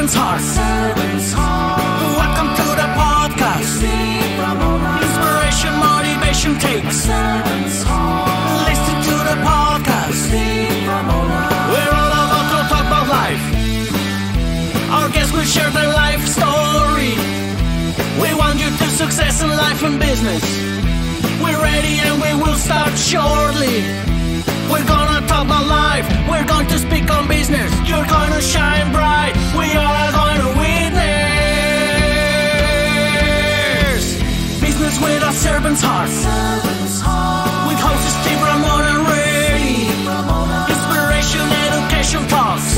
servant's heart. Welcome to the podcast. Inspiration, motivation takes. Listen to the podcast. We're all about to talk about life. Our guests will share their life story. We want you to success in life and business. We're ready and we will start shortly. We're gonna talk about life. We're going to speak on business. You're gonna shine bright. We are going to witness business with a servant's heart. With hosts Steve, Ramon, and Ray. Inspiration, education talks.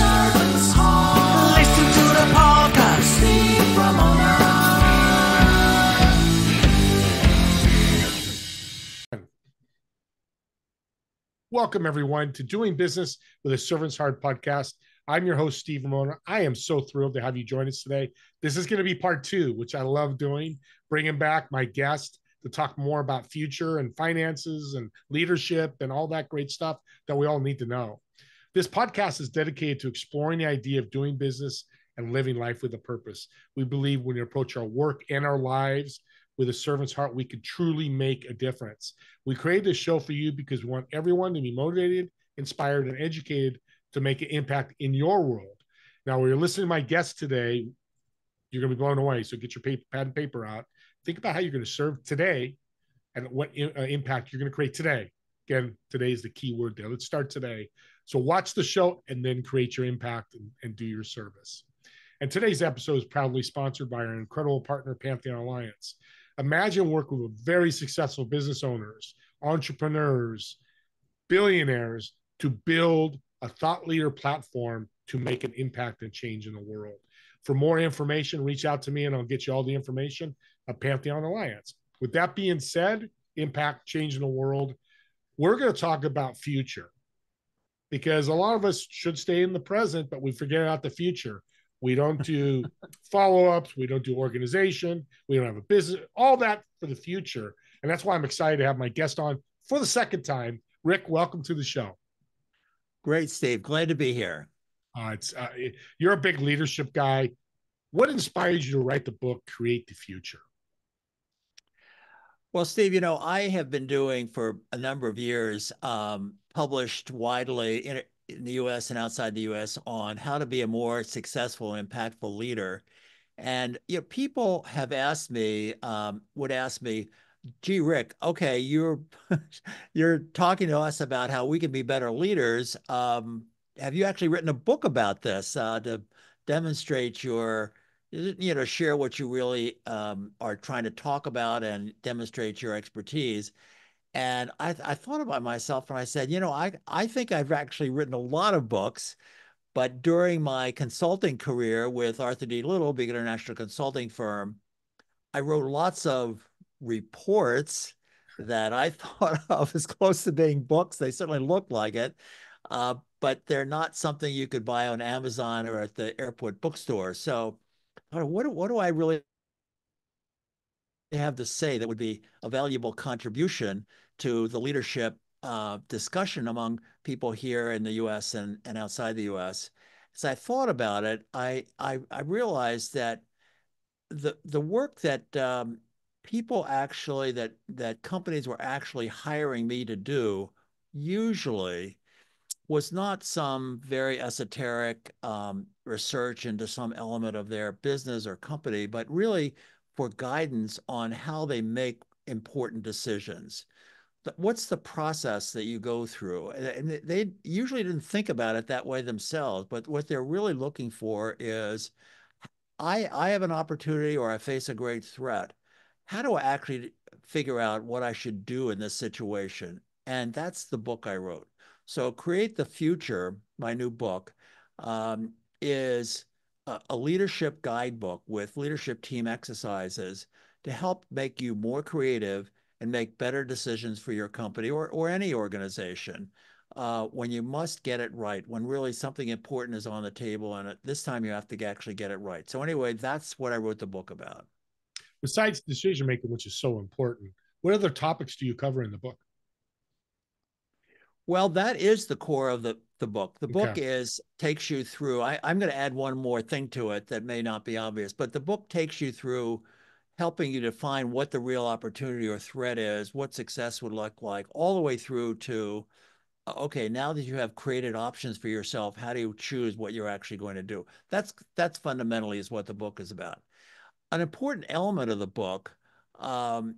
Listen to the podcast. Welcome, everyone, to Doing Business with a Servant's Heart podcast. I'm your host, Steve Ramona. I am so thrilled to have you join us today. This is going to be part two, which I love doing, bringing back my guest to talk more about future and finances and leadership and all that great stuff that we all need to know. This podcast is dedicated to exploring the idea of doing business and living life with a purpose. We believe when we approach our work and our lives with a servant's heart, we can truly make a difference. We created this show for you because we want everyone to be motivated, inspired, and educated to make an impact in your world. Now, when you're listening to my guest today, you're going to be blown away. So get your pad and paper out. Think about how you're going to serve today and what impact you're going to create today. Again, today is the key word there. Let's start today. So watch the show and then create your impact and do your service. And today's episode is proudly sponsored by our incredible partner, Pantheon Alliance. Imagine working with very successful business owners, entrepreneurs, billionaires to build a thought leader platform to make an impact and change in the world. For more information, reach out to me and I'll get you all the information at Pantheon Alliance. With that being said, impact, change in the world, we're going to talk about future because a lot of us should stay in the present, but we forget about the future. We don't do follow-ups. We don't do organization. We don't have a business, all that for the future. And that's why I'm excited to have my guest on for the second time. Rick, welcome to the show. Great, Steve. Glad to be here. You're a big leadership guy. What inspires you to write the book, Create the Future? Well, Steve, you know, I have been doing for a number of years, published widely in the U.S. and outside the U.S. on how to be a more successful, impactful leader. And you know, people have asked me, would ask me, gee, Rick, okay, you're talking to us about how we can be better leaders. Have you actually written a book about this to demonstrate your, you know, share what you really are trying to talk about and demonstrate your expertise? And I thought about myself and I said, you know, I think I've actually written a lot of books, but during my consulting career with Arthur D. Little, big international consulting firm, I wrote lots of reports that I thought of as close to being books. They certainly look like it, but they're not something you could buy on Amazon or at the airport bookstore. So what do I really have to say that would be a valuable contribution to the leadership discussion among people here in the U.S. and outside the U.S. As I thought about it, I realized that the work that people actually, that companies were actually hiring me to do usually was not some very esoteric research into some element of their business or company, but really for guidance on how they make important decisions. What's the process that you go through? And they usually didn't think about it that way themselves, but what they're really looking for is, I have an opportunity or I face a great threat. How do I actually figure out what I should do in this situation? And that's the book I wrote. So Create the Future, my new book, is a leadership guidebook with leadership team exercises to help make you more creative and make better decisions for your company or any organization when you must get it right, when really something important is on the table, and this time you have to actually get it right. So anyway, that's what I wrote the book about. Besides decision making, which is so important, what other topics do you cover in the book? Well, that is the core of the book. The book Okay. is takes you through. I'm going to add one more thing to it that may not be obvious, but the book takes you through helping you define what the real opportunity or threat is, what success would look like, all the way through to okay, now that you have created options for yourself, how do you choose what you're actually going to do? That's fundamentally is what the book is about. An important element of the book, um,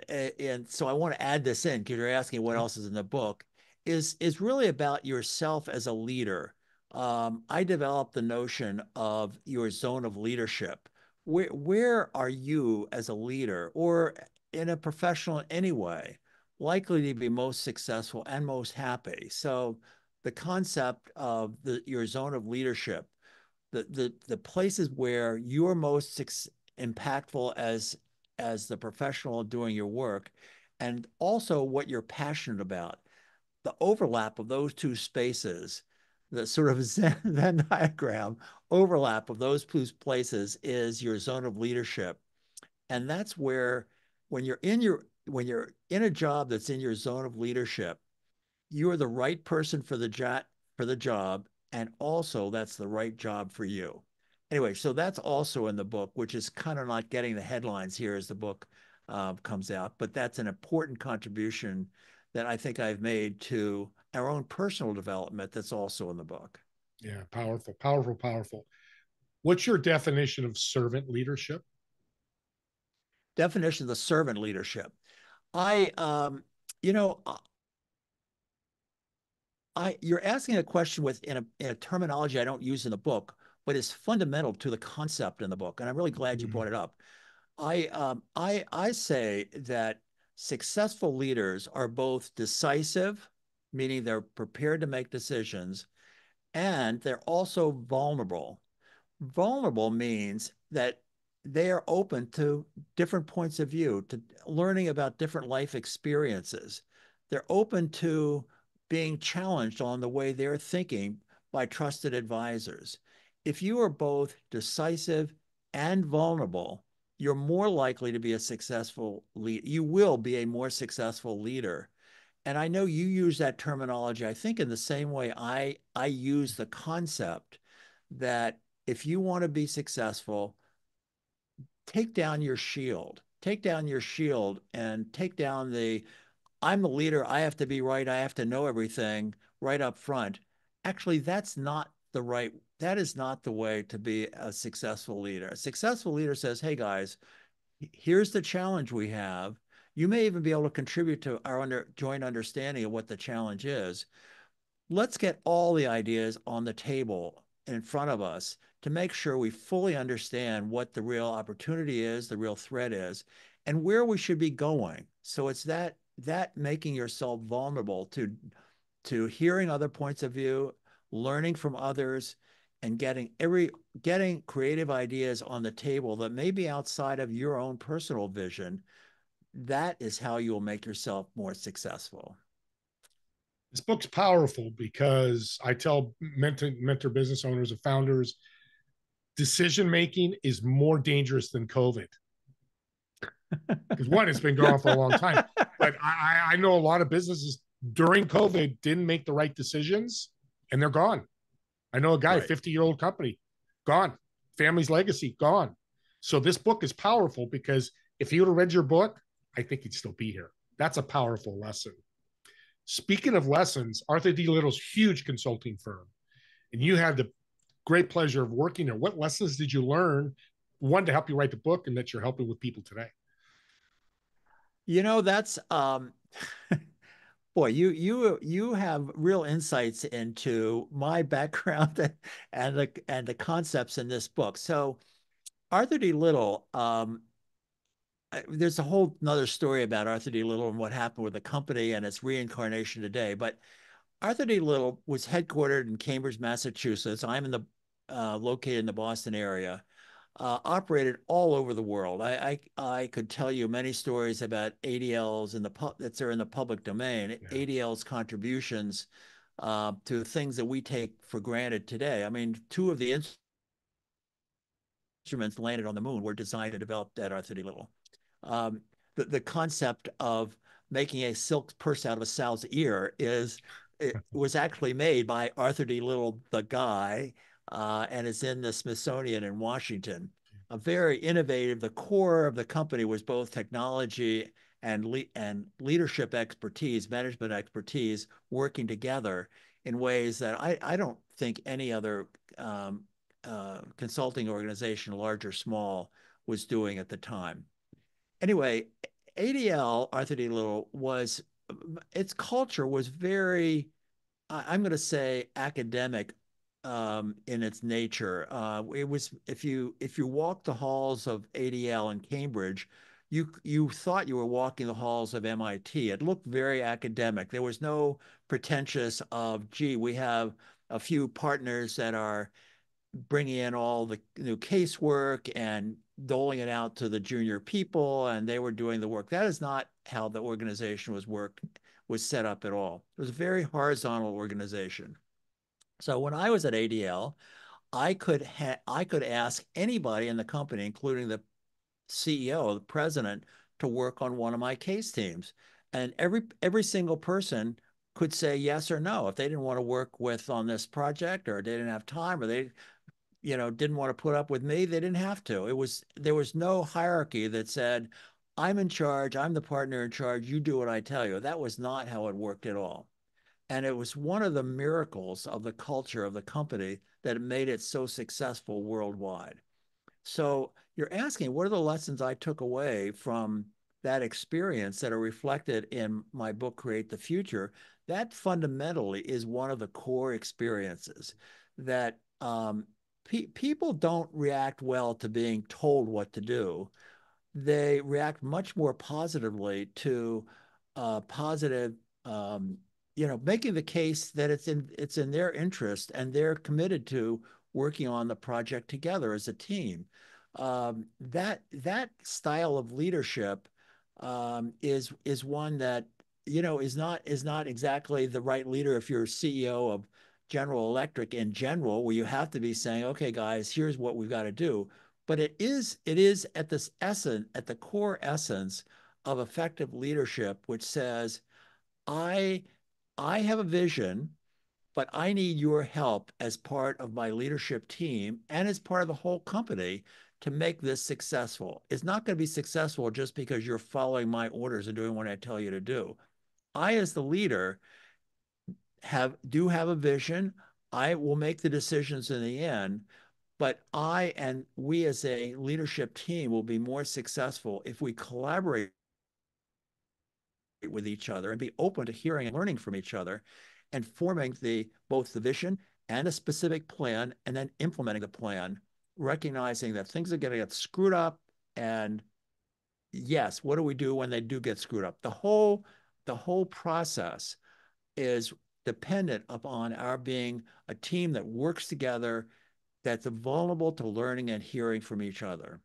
and so I want to add this in because you're asking what else is in the book, is really about yourself as a leader. I developed the notion of your zone of leadership. Where are you as a leader or in a professional anyway, likely to be most successful and most happy? So the concept of your zone of leadership, the places where you're most impactful as the professional doing your work, and also what you're passionate about. The overlap of those two spaces, the sort of Venn diagram overlap of those two places is your zone of leadership. And that's where when you're in a job that's in your zone of leadership, you are the right person for the job, and also that's the right job for you. Anyway, so that's also in the book, which is kind of not getting the headlines here as the book comes out, but that's an important contribution that I think I've made to our own personal development that's also in the book. Yeah, powerful, powerful, powerful. What's your definition of servant leadership? Definition of the servant leadership. I, you know, you're asking a question in a terminology I don't use in the book, but is fundamental to the concept in the book. And I'm really glad you Mm, brought it up. I say that successful leaders are both decisive, meaning they're prepared to make decisions, and they're also vulnerable. Vulnerable means that they are open to different points of view, to learning about different life experiences. They're open to being challenged on the way they're thinking by trusted advisors. If you are both decisive and vulnerable, you're more likely to be a successful lead. You will be a more successful leader. And I know you use that terminology, I think, in the same way I use the concept that if you want to be successful, take down your shield. Take down your shield and take down I'm the leader. I have to be right. I have to know everything right up front. Actually, that is not the way to be a successful leader. A successful leader says, hey guys, here's the challenge we have. You may even be able to contribute to our joint understanding of what the challenge is. Let's get all the ideas on the table in front of us to make sure we fully understand what the real opportunity is, the real threat is, and where we should be going. So it's that making yourself vulnerable to hearing other points of view, learning from others, and getting creative ideas on the table that may be outside of your own personal vision. That is how you will make yourself more successful. this book's powerful because I tell mentor business owners and founders decision making is more dangerous than COVID. Because one, it's been going on for a long time. But I know a lot of businesses during COVID didn't make the right decisions and they're gone. I know a guy, Right. 50-year-old company, gone. Family's legacy, gone. So this book is powerful because if he would have read your book, I think he'd still be here. That's a powerful lesson. Speaking of lessons, Arthur D. Little's huge consulting firm, and you had the great pleasure of working there. What lessons did you learn? One, to help you write the book, and that you're helping with people today. That's boy, you have real insights into my background and the concepts in this book. So Arthur D. Little, there's a whole another story about Arthur D. Little and what happened with the company and its reincarnation today. But Arthur D. Little was headquartered in Cambridge, Massachusetts. I'm located in the Boston area. Operated all over the world. I could tell you many stories about ADL's that are in the public domain. Yeah. ADL's contributions to things that we take for granted today. I mean, two of the instruments landed on the moon were designed and developed at Arthur D. Little. The concept of making a silk purse out of a sow's ear is it was actually made by Arthur D. Little, the guy, and it's in the Smithsonian in Washington. A very innovative. The core of the company was both technology and leadership expertise, management expertise, working together in ways that I don't think any other consulting organization, large or small, was doing at the time. Anyway, ADL, Arthur D. Little, was its culture was very, I'm going to say, academic in its nature. It was if you walk the halls of ADL in Cambridge, you thought you were walking the halls of MIT. It looked very academic. There was no pretentious of, gee, we have a few partners that are bringing in all the new casework and doling it out to the junior people, and they were doing the work. That is not how the organization was set up at all. It was a very horizontal organization. So when I was at ADL, I could ask anybody in the company, including the CEO, the president, to work on one of my case teams, and every single person could say yes or no if they didn't want to work with on this project, or they didn't have time, or they didn't want to put up with me. They didn't have to. There was no hierarchy that said, I'm in charge, I'm the partner in charge, you do what I tell you. That was not how it worked at all. And it was one of the miracles of the culture of the company that made it so successful worldwide. So you're asking, what are the lessons I took away from that experience that are reflected in my book, Create the Future? That fundamentally is one of the core experiences that people don't react well to being told what to do. They react much more positively to positive, making the case that it's in their interest, and they're committed to working on the project together as a team. That style of leadership is one that is not exactly the right leader if you're CEO of General Electric in general, where you have to be saying, okay, guys, here's what we've got to do. But it is at the core essence of effective leadership, which says, I have a vision, but I need your help as part of my leadership team and as part of the whole company to make this successful. It's not going to be successful just because you're following my orders and doing what I tell you to do. I, as the leader, do have a vision. I will make the decisions in the end, but I and we as a leadership team will be more successful if we collaborate with each other and be open to hearing and learning from each other, and forming both the vision and a specific plan, and then implementing the plan, recognizing that things are going to get screwed up. And yes, what do we do when they do get screwed up? The whole process is dependent upon our being a team that works together, that's vulnerable to learning and hearing from each other.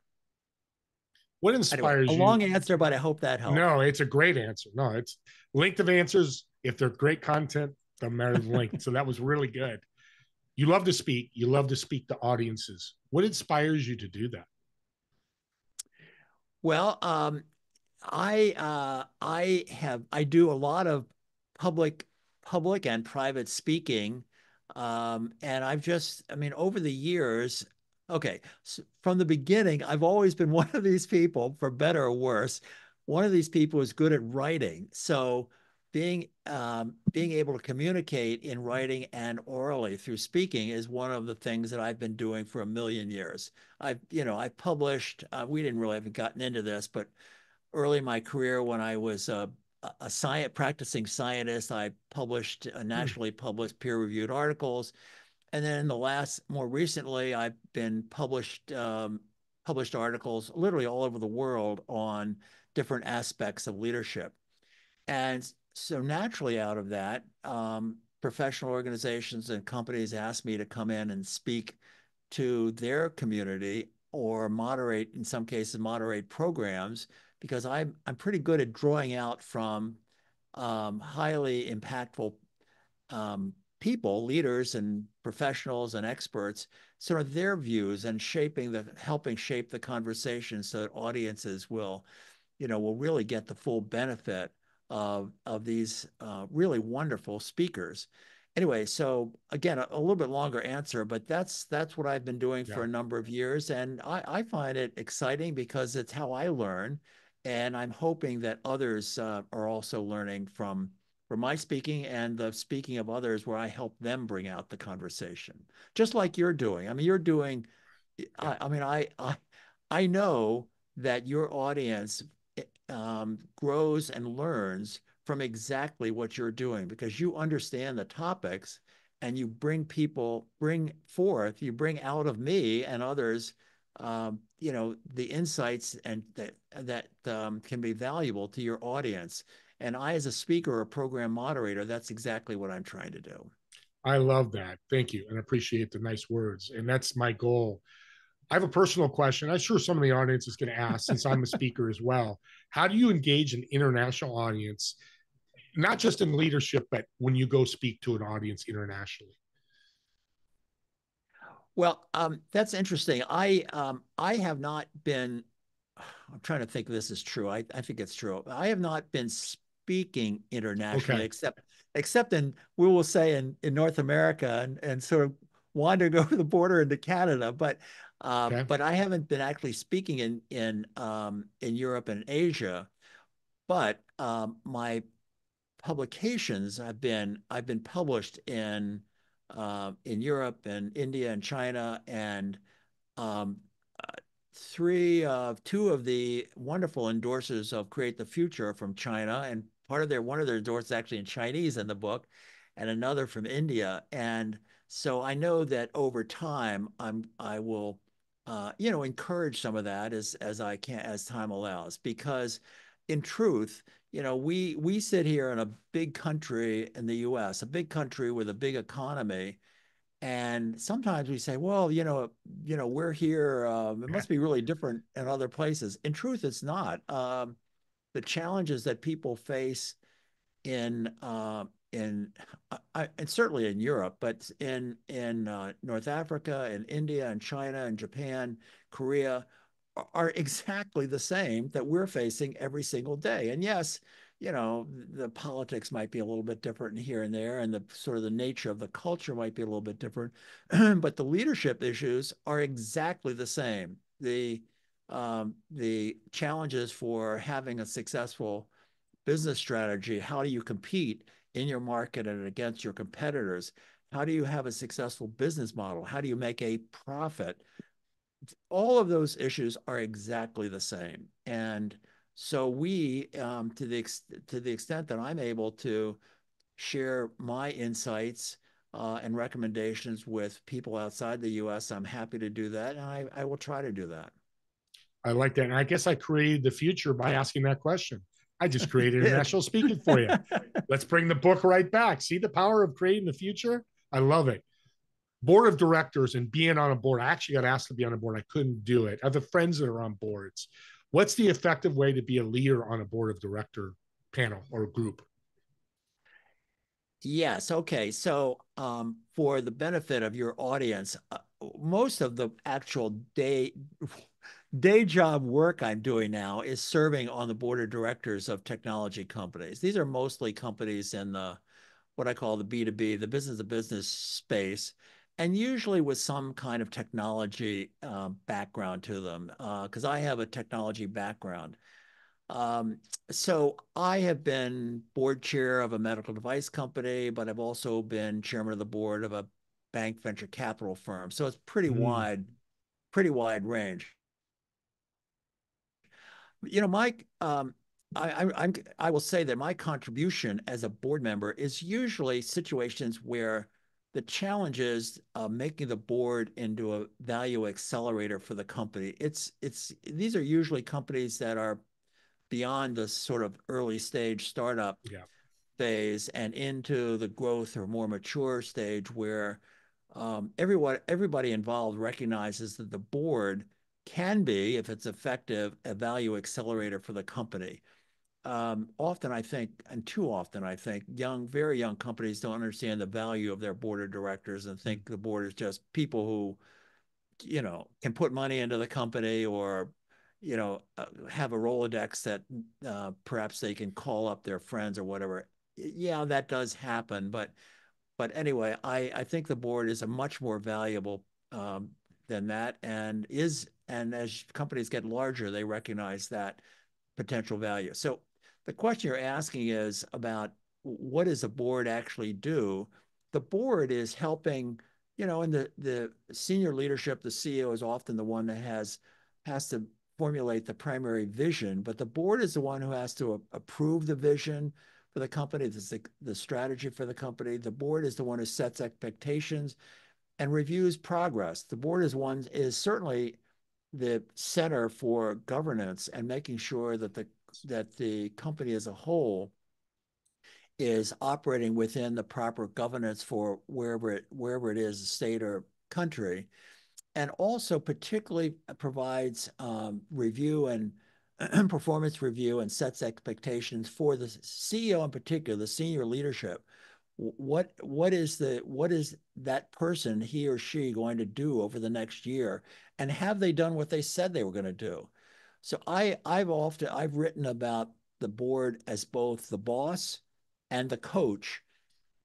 What Anyway, inspires a you? long answer, but I hope that helped. No, it's a great answer. No, it's length of answers. If they're great content, doesn't matter the length. So that was really good. You love to speak. You love to speak to audiences. What inspires you to do that? Well, I do a lot of public and private speaking, and over the years, okay, so from the beginning, I've always been one of these people, for better or worse. One of these people is good at writing, so being able to communicate in writing and orally through speaking is one of the things that I've been doing for a million years. I published. We didn't really haven't gotten into this, but early in my career, when I was a practicing scientist, I published nationally published peer-reviewed articles, and then more recently, I've been published articles literally all over the world on different aspects of leadership. And so naturally, out of that, professional organizations and companies asked me to come in and speak to their community, or moderate, in some cases, moderate programs, because I'm pretty good at drawing out from highly impactful people, leaders and professionals and experts, sort of their views, and helping shape the conversation so that audiences will really get the full benefit of these really wonderful speakers. Anyway, so again, a little bit longer answer, but that's what I've been doing for Yeah. a number of years, and I find it exciting because it's how I learn, and I'm hoping that others are also learning from my speaking and the speaking of others, where I help them bring out the conversation, just like you're doing. I mean, you're doing. Yeah. I mean, I know that your audience grows and learns from exactly what you're doing because you understand the topics and you bring forth, you bring out of me and others, the insights and that can be valuable to your audience. And I, as a speaker or program moderator, that's exactly what I'm trying to do. I love that. Thank you. And I appreciate the nice words. And that's my goal. I have a personal question. I'm sure some of the audience is going to ask, since I'm a speaker as well. How do you engage an international audience, not just in leadership, but when you go speak to an audience internationally? Well, that's interesting. I have not been. I'm trying to think if this is true. I think it's true. I have not been speaking internationally, Okay. except in, we will say, in North America, and sort of wandering over the border into Canada. Okay. But I haven't been actually speaking in Europe and Asia. But my publications I've been published in Europe and India and China, and um, two of the wonderful endorsers of Create the Future are from China, and one of their endorsers actually in Chinese in the book, and another from India. And so I know that over time I will encourage some of that as I can, as time allows, because in truth, we sit here in a big country in the US, a big country with a big economy, and sometimes we say, well, we're here. It must be really different in other places. In truth, it's not. The challenges that people face in and certainly in Europe, but in North Africa and India and China and Japan, Korea, are exactly the same that we're facing every single day. And yes, the politics might be a little bit different here and there, and the sort of the nature of the culture might be a little bit different, but the leadership issues are exactly the same. The challenges for having a successful business strategy. How do you compete in your market and against your competitors? How do you have a successful business model? How do you make a profit? All of those issues are exactly the same. And so to the extent that I'm able to share my insights and recommendations with people outside the U.S., I'm happy to do that, and I will try to do that. I like that. And I guess I created the future by asking that question. I just created You international speaking for you. Let's bring the book right back. See the power of creating the future? I love it. Board of directors and being on a board. I actually got asked to be on a board. I couldn't do it. I have friends that are on boards. What's the effective way to be a leader on a board of director panel or group? Yes. Okay. So, for the benefit of your audience, most of the actual day job work I'm doing now is serving on the board of directors of technology companies. These are mostly companies in the what I call the B2B, the business to business space, and usually with some kind of technology background to them, because I have a technology background. Um, so I have been board chair of a medical device company, but I've also been chairman of the board of a bank venture capital firm. So it's Mm, pretty wide range. Mike, I will say that my contribution as a board member is usually situations where the challenge is making the board into a value accelerator for the company. These are usually companies that are beyond the sort of early stage startup yeah. phase and into the growth or more mature stage where everybody involved recognizes that the board can be, if it's effective, a value accelerator for the company. Often I think, and too often I think, very young companies don't understand the value of their board of directors and think the board is just people who, can put money into the company or, have a Rolodex that perhaps they can call up their friends or whatever. Yeah, that does happen. But anyway, I think the board is a much more valuable than that, and as companies get larger, they recognize that potential value. So the question you're asking is about what does the board actually do? The board is helping, in the senior leadership, the CEO is often the one that has to formulate the primary vision, but the board is the one who has to approve the vision for the company, the strategy for the company. The board is the one who sets expectations and reviews progress. The board is certainly the center for governance and making sure that the company as a whole is operating within the proper governance for wherever it is, a state or country, and also particularly provides review and performance review and sets expectations for the CEO in particular, the senior leadership. What is that person, he or she, going to do over the next year, and have they done what they said they were going to do? So I've written about the board as both the boss and the coach,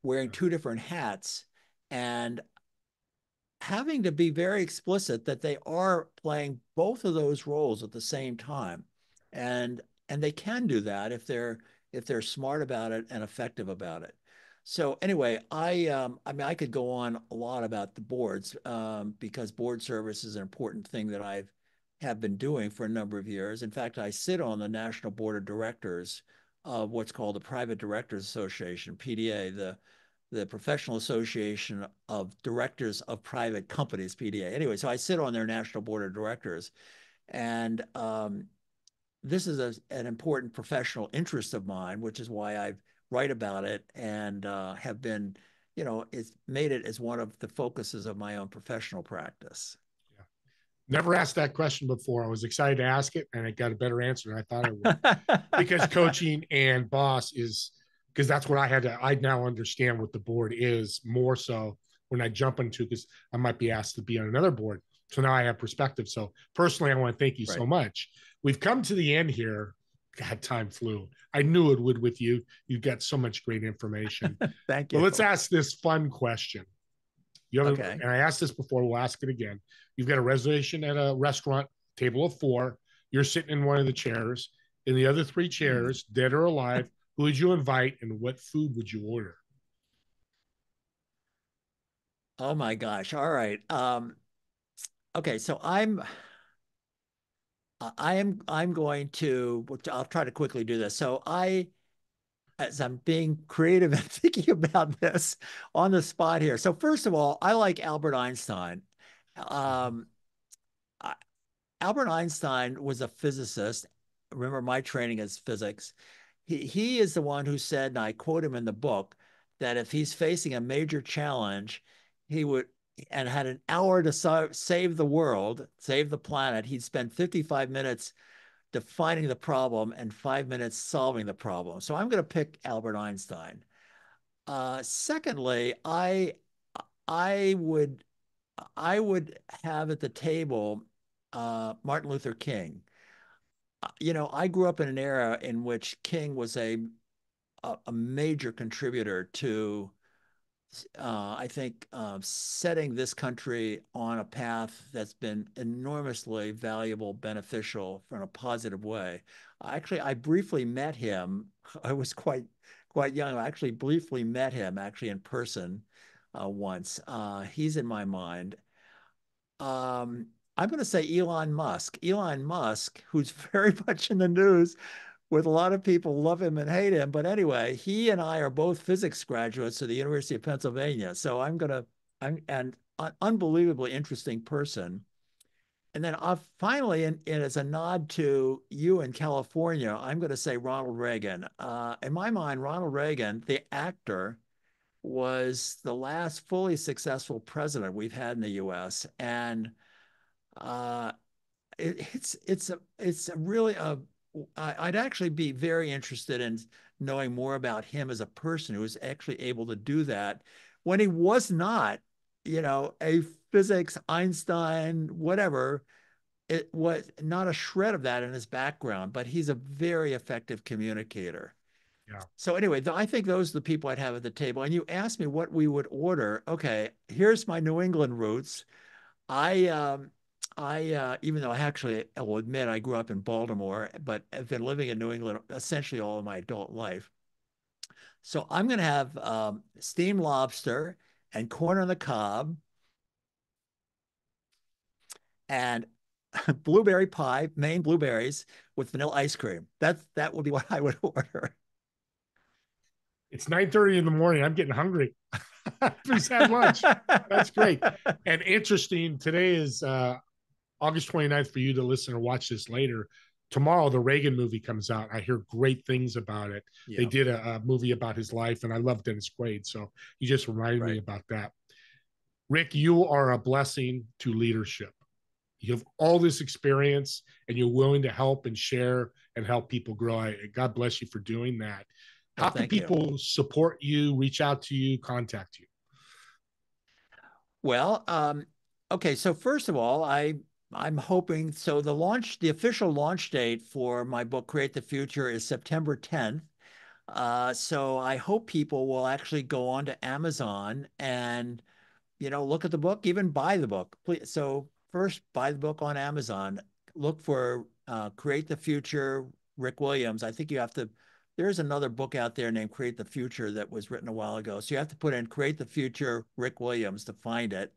wearing two different hats, and having to be very explicit that they are playing both of those roles at the same time, and they can do that if they're smart about it and effective about it. So anyway, I mean, I could go on a lot about the boards because board service is an important thing that I have been doing for a number of years. In fact, I sit on the National Board of Directors of what's called the Private Directors Association, PDA, the Professional Association of Directors of Private Companies, PDA. Anyway, so I sit on their National Board of Directors, and this is an important professional interest of mine, which is why I write about it and have been, it's made it as one of the focuses of my own professional practice. Yeah. Never asked that question before. I was excited to ask it, and I got a better answer than I thought I would. Because coaching and boss is, because that's what I now understand what the board is more so when I jump into, because I might be asked to be on another board. So now I have perspective. So personally, I want to thank you so much. We've come to the end here. God, time flew. I knew it would with you. You've got so much great information. Thank you. But let's ask this fun question. Okay. And I asked this before, we'll ask it again. You've got a reservation at a restaurant, table of 4. You're sitting in one of the chairs. In the other 3 chairs, dead or alive, who would you invite and what food would you order? Oh my gosh. All right. Okay, so I'm going to, I'll try to quickly do this. So as I'm being creative and thinking about this on the spot here. So first of all, I like Albert Einstein. Albert Einstein was a physicist. Remember, my training is physics. He is the one who said, and I quote him in the book, that if he's facing a major challenge, he would, and had an hour to save the world, save the planet, he'd spend 55 minutes defining the problem and 5 minutes solving the problem. So I'm going to pick Albert Einstein. Secondly, I would have at the table Martin Luther King. I grew up in an era in which King was a major contributor to, I think, setting this country on a path that's been enormously valuable, beneficial in a positive way. Actually, I briefly met him. I was quite young. I actually briefly met him in person once. He's in my mind. I'm going to say Elon Musk. Elon Musk, who's very much in the news with a lot of people love him and hate him. But anyway, he and I are both physics graduates of the University of Pennsylvania. So I'm an unbelievably interesting person. And then finally, and as a nod to you in California, I'm going to say Ronald Reagan. In my mind, Ronald Reagan, the actor, was the last fully successful president we've had in the U.S. And it's a really I'd actually be very interested in knowing more about him as a person who was actually able to do that when he was not, a physics Einstein, whatever, it was not a shred of that in his background, but he's a very effective communicator. Yeah. So anyway, I think those are the people I'd have at the table. And you asked me what we would order. Okay, here's my New England roots. Even though I will admit I grew up in Baltimore, but I've been living in New England essentially all of my adult life. So I'm going to have steamed lobster and corn on the cob and blueberry pie, Maine blueberries with vanilla ice cream. That would be what I would order. It's 9:30 in the morning. I'm getting hungry. Please have lunch. That's great. And interesting, today is August 29th for you to listen or watch this later. Tomorrow, the Reagan movie comes out. I hear great things about it. Yeah. They did a movie about his life, and I love Dennis Quaid. So you just reminded me about that. Rick, you are a blessing to leadership. You have all this experience, and you're willing to help and share and help people grow. God bless you for doing that. How can people support you, reach out to you, contact you? Well, okay. So first of all, I'm hoping, so the official launch date for my book, Create the Future, is September 10th. So I hope people will actually go on to Amazon and, look at the book, even buy the book. Please. So first, buy the book on Amazon. Look for Create the Future, Rick Williams. I think there's another book out there named Create the Future that was written a while ago. So you have to put in Create the Future, Rick Williams to find it.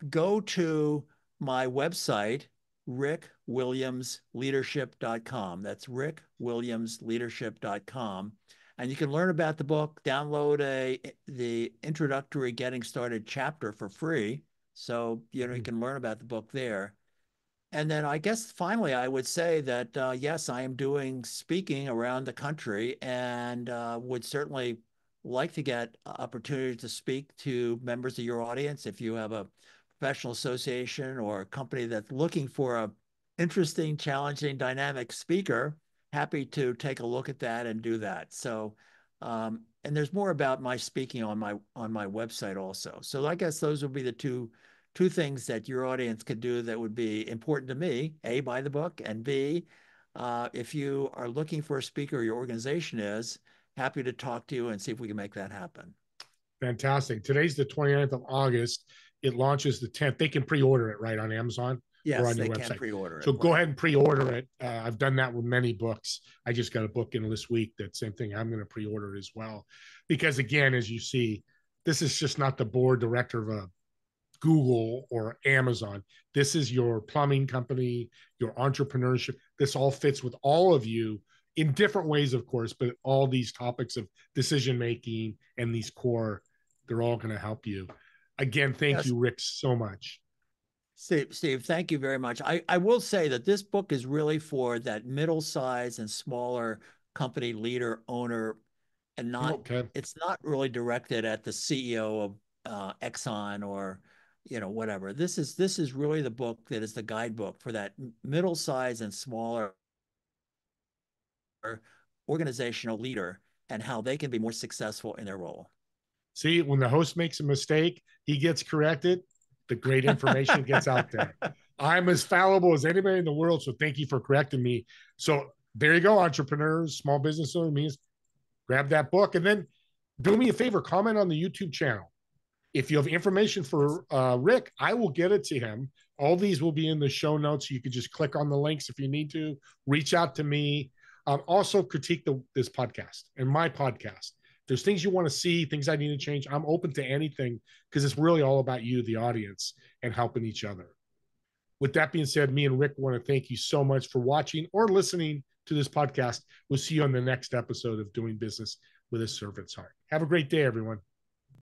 Go to my website, rickwilliamsleadership.com. That's rickwilliamsleadership.com. And you can learn about the book, download the introductory Getting Started chapter for free. So, you can learn about the book there. And then I guess finally, I would say that, yes, I am doing speaking around the country and would certainly like to get opportunity to speak to members of your audience. If you have a professional association or a company that's looking for a interesting, challenging, dynamic speaker, happy to take a look at that and do that. So, and there's more about my speaking on my website also. So I guess those would be the two things that your audience could do that would be important to me. A, buy the book, and B, if you are looking for a speaker, your organization is, happy to talk to you and see if we can make that happen. Fantastic. Today's the 29th of August. It launches the 10th. They can pre-order it, right, on Amazon? Yes, or on they your website. Can pre-order it. So go ahead and pre-order it. I've done that with many books. I just got a book in this week. That same thing. I'm going to pre-order it as well. Because again, as you see, this is just not the board director of a Google or Amazon. This is your plumbing company, your entrepreneurship. This all fits with all of you in different ways, of course, but all these topics of decision-making and these core, they're all going to help you. Again, thank you, Rick, so much. Steve, thank you very much. I will say that this book is really for that middle-size and smaller company leader, owner, and it's not really directed at the CEO of Exxon or whatever. This is really the book that is the guidebook for that middle-size and smaller organizational leader and how they can be more successful in their role. See, when the host makes a mistake, he gets corrected. The great information gets out there. I'm as fallible as anybody in the world, so thank you for correcting me. So there you go, entrepreneurs, small business owners, grab that book, and then do me a favor, comment on the YouTube channel. If you have information for Rick, I will get it to him. All these will be in the show notes. You can just click on the links if you need to. Reach out to me. Also critique this podcast and my podcast. There's things you want to see, things I need to change. I'm open to anything because it's really all about you, the audience, and helping each other. With that being said, me and Rick want to thank you so much for watching or listening to this podcast. We'll see you on the next episode of Doing Business with a Servant's Heart. Have a great day, everyone.